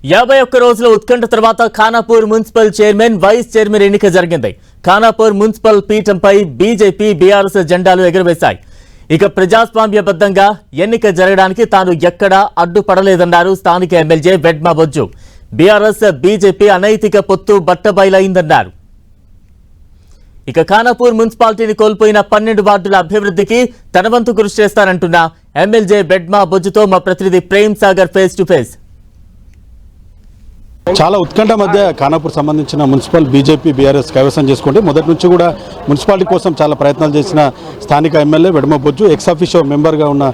51 రోజుల ఉత్కంఠ తర్వాత Khanapur municipal chairman vice chairman ఎన్నిక జరిగింది. ఖానాపూర్ మున్సిపల్ పీఠంపై బీజేపీ బీఆర్ఎస్ జెండాలు ఎగురవేశాయి. ఇక ప్రజాస్వామ్యబద్ధంగా ఎన్నిక జరగడానికి తాను ఎక్కడా అడ్డుపడలేదన్నారు స్థానిక MLA Vedma Bojju. BRS BJP అనైతిక పొత్తు బట్టబయలైందన్నారు. ఇక ఖానాపూర్ మున్సిపాలిటీని కోల్పోయిన 12 వార్డుల అభివృద్ధికి తన వంతు కృషి చేస్తారంటున్న ఎమ్మెల్యే వెడ్మా బొజ్జుతో మా ప్రతినిధి Prem Sagar face to face. చాలా ఉత్కంఠ మధ్య ఖానాపూర్ సంబంధించిన మున్సిపల్ బీజేపీ బీఆర్ఎస్ కైవసం చేసుకుంటే మొదటి నుంచి కూడా మున్సిపాలిటీ కోసం చాలా ప్రయత్నాలు చేసిన స్థానిక MLA Vedma Bojju ex officio మెంబర్గా ఉన్న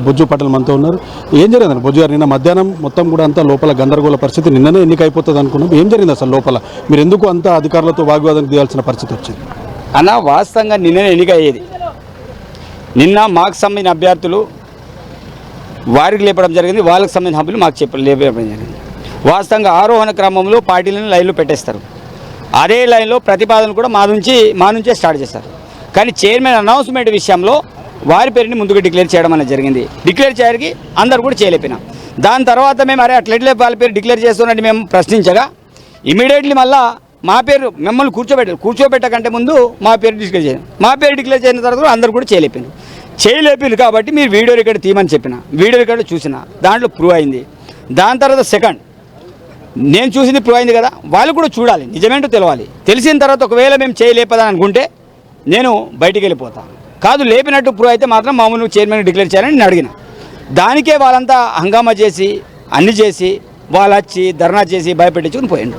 బొజ్జు పటేల్ మనతో ఉన్నారు. ఏం జరిగింది బొజ్జు గారు? నిన్న మధ్యాహ్నం మొత్తం కూడా అంతా లోపల గందరగోళ పరిస్థితి, నిన్ననే ఎన్నిక అయిపోతుంది అనుకున్నాం. ఏం జరిగింది అసలు లోపల? మీరు ఎందుకు అంతా అధికారులతో వాగ్వాదానికి దిగాల్సిన పరిస్థితి వచ్చింది? అన్న, వాస్తవంగా నిన్ననే ఎన్నిక అయ్యేది. నిన్న మాకు సంబంధించిన అభ్యర్థులు వారికి లేపడం జరిగింది, వాళ్ళకి సంబంధించిన సభ్యులు మాకు లేపడం జరిగింది. వాస్తవంగా ఆరోహణ క్రమంలో పార్టీలను లైన్లో పెట్టేస్తారు. అదే లైన్లో ప్రతిపాదనలు కూడా మా నుంచే స్టార్ట్ చేస్తారు. కానీ చైర్మన్ అనౌన్స్మెంట్ విషయంలో వారి పేరుని ముందుకు డిక్లేర్ చేయడం అనేది జరిగింది. డిక్లేర్ చేయడానికి అందరు కూడా చేయలేపినాం. దాని తర్వాత మేము అట్లెట్లే వాళ్ళ పేరు డిక్లేర్ చేస్తున్నట్టు మేము ప్రశ్నించగా ఇమీడియట్లీ మళ్ళీ మా పేరు మిమ్మల్ని కూర్చోబెట్టకంటే ముందు మా పేరు డిక్లేర్ చేయాలి. మా పేరు డిక్లేర్ చేసిన తర్వాత అందరు కూడా చేయలేపింది కాబట్టి మీరు వీడియో రికార్డు తీయమని చెప్పిన. వీడియో రికార్డు చూసిన దాంట్లో ప్రూవ్ అయింది. దాని తర్వాత సెకండ్ నేను చూసింది ప్రూవ్ అయింది కదా, వాళ్ళు కూడా చూడాలి, నిజమేంటో తెలవాలి. తెలిసిన తర్వాత ఒకవేళ మేము చేయలేపదని అనుకుంటే నేను బయటికి వెళ్ళిపోతాను. కాదు లేపినట్టు ప్రూవ్ అయితే మాత్రం మామూలు చైర్మన్ డిక్లేర్ చేయాలని నేను అడిగిన. దానికే వాళ్ళంతా హంగామా చేసి అన్ని చేసి వాళ్ళు వచ్చి ధర్నా చేసి భయపెట్టించుకుని పోయిండు.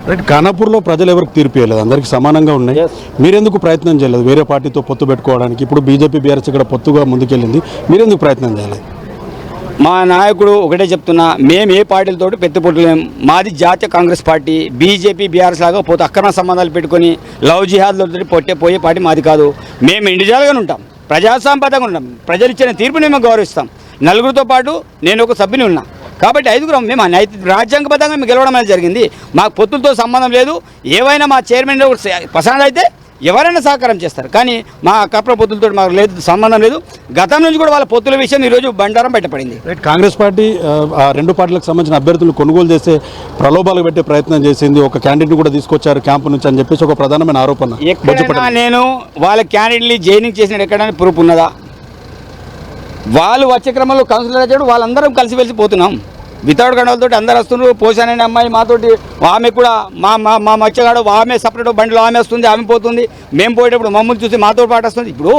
రైట్, ఖానాపూర్లో ప్రజలు ఎవరికి తీర్పు ఇవ్వలేదు, అందరికీ సమానంగా ఉన్నాయి. మీరెందుకు ప్రయత్నం చేయలేదు వేరే పార్టీతో పొత్తు పెట్టుకోవడానికి? ఇప్పుడు బీజేపీ బీఆర్ఎస్ ఇక్కడ పొత్తుగా ముందుకెళ్ళింది, మీరెందుకు ప్రయత్నం చేయలేదు? మా నాయకుడు ఒకటే చెప్తున్నా, మేము ఏ పార్టీలతో పెట్టుబడులేం. మాది జాతీయ కాంగ్రెస్ పార్టీ. బీజేపీ బీఆర్ఎస్ లాగా పోతే అక్రమ సంబంధాలు పెట్టుకొని లవ్ జిహాద్లతో పోయే పార్టీ మాది కాదు. మేము ఇండివిజువల్గానే ఉంటాం, ప్రజాస్వామ్యబద్ధంగా ఉంటాం, ప్రజలు ఇచ్చిన తీర్పుని మేము గౌరవిస్తాం. నలుగురితో పాటు నేను ఒక సభ్యుని ఉన్నా కాబట్టి 5గురం మేము రాజ్యాంగబద్ధంగా మేము గెలవడం అనేది జరిగింది. మాకు పొత్తులతో సంబంధం లేదు. ఏవైనా మా చైర్మన్ పసంద్ అయితే ఎవరైనా సహకారం చేస్తారు, కానీ మా కప్ర పొత్తులతో మాకు లేదు, సంబంధం లేదు. గతం నుంచి కూడా వాళ్ళ పొత్తుల విషయం ఈరోజు బండారం బయటపడింది. కాంగ్రెస్ పార్టీ ఆ రెండు పార్టీలకు సంబంధించిన అభ్యర్థులు కొనుగోలు చేసే ప్రలోభాలు పెట్టే ప్రయత్నం చేసింది. ఒక క్యాండిడేట్ కూడా తీసుకొచ్చారు క్యాంపు నుంచి అని చెప్పేసి ఒక ప్రధానమైన ఆరోపణ. ఎక్కడైనా నేను వాళ్ళ క్యాండిడేట్ని జైనింగ్ చేసినట్టు ఎక్కడైనా ప్రూఫ్ ఉన్నదా? వాళ్ళు వచ్చే క్రమంలో కౌన్సిలర్ వచ్చాడు, వాళ్ళందరం కలిసి వెళ్ళిపోతున్నాం. వితౌట్ గండలతో అందరు వస్తున్నారు. పోషానే అమ్మాయి మాతోటి, ఆమె కూడా మా మచ్చగాడు, ఆమె సపరేట్ బండిలో ఆమె వస్తుంది, ఆమె పోతుంది. మేము పోయేటప్పుడు మమ్మల్ని చూసి మాతో పాటు వస్తుంది. ఇప్పుడు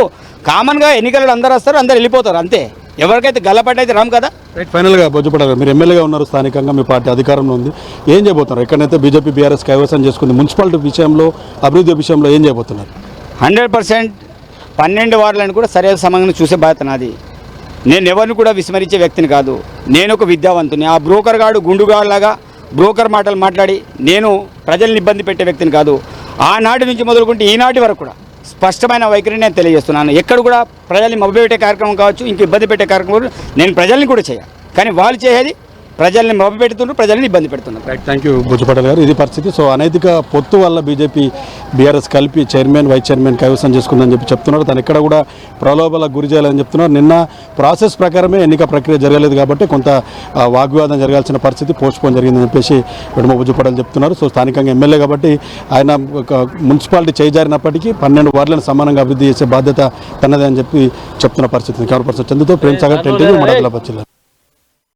కామన్గా ఎన్నికలలో అందరు వస్తారు, అందరు వెళ్ళిపోతారు, అంతే. ఎవరికైతే గల్లపట్టి అయితే రాము కదా. రైట్, ఫైనల్గా బొజ్జుపడారు, మీరు ఎమ్మెల్యేగా ఉన్నారు, స్థానికంగా మీ పార్టీ అధికారంలో ఉంది, ఏం చేయబోతున్నారు? ఎక్కడైతే బీజేపీ బీఆర్ఎస్ కైవసం చేసుకుంది, మున్సిపాలిటీ విషయంలో అభివృద్ధి విషయంలో ఏం చేయబోతున్నారు? 100% 12 వార్డులను కూడా సరైన సమయంలో చూసే బాధ్యత నాది. నేను ఎవరిని కూడా విస్మరించే వ్యక్తిని కాదు. నేను ఒక విద్యావంతుని. ఆ బ్రోకర్ గాడు గుండుగాడు లాగా బ్రోకర్ మాటలు మాట్లాడి నేను ప్రజల్ని ఇబ్బంది పెట్టే వ్యక్తిని కాదు. ఆనాటి నుంచి మొదలుకుంటే ఈనాటి వరకు కూడా స్పష్టమైన వైఖరిని నేను తెలియజేస్తున్నాను. ఎక్కడ కూడా ప్రజల్ని మభ్యపెట్టే కార్యక్రమం కావచ్చు, ఇంక ఇబ్బంది పెట్టే కార్యక్రమం నేను ప్రజల్ని కూడా చేయాలి, కానీ వాళ్ళు చేసేది ప్రజల్ని మభ్యపెడుతున్నారు, ప్రజల్ని ఇబ్బంది పెడుతున్నారు. Right, thank you Bojju Patel గారు. ఇది పరిస్థితి. సో అనైతిక పొత్తు వల్ల బీజేపీ బీఆర్ఎస్ కలిపి చైర్మన్ వైస్ చైర్మన్ కైవసం చేసుకుందని చెప్తున్నారు. తను ఎక్కడ కూడా ప్రలోభాలకు గురి చేయాలని చెప్తున్నారు. నిన్న ప్రాసెస్ ప్రకారమే ఎన్నిక ప్రక్రియ జరగలేదు కాబట్టి కొంత వాగ్వాదం జరగాల్సిన పరిస్థితి పోస్ట్పోన్ జరిగిందని చెప్పేసి వెడ్మా బొజ్జు పటేల్ చెప్తున్నారు. సో స్థానికంగా ఎమ్మెల్యే కాబట్టి ఆయన మున్సిపాలిటీ చేజారినప్పటికీ 12 వార్డులను సమానంగా అభివృద్ధి చేసే బాధ్యత తనదే అని చెప్తున్న పరిస్థితి. కవర్ పర్సన్ చందుతో ప్రేమ్ సాగర్, 10 టీవీ, ఆదిలాబాద్ జిల్లా.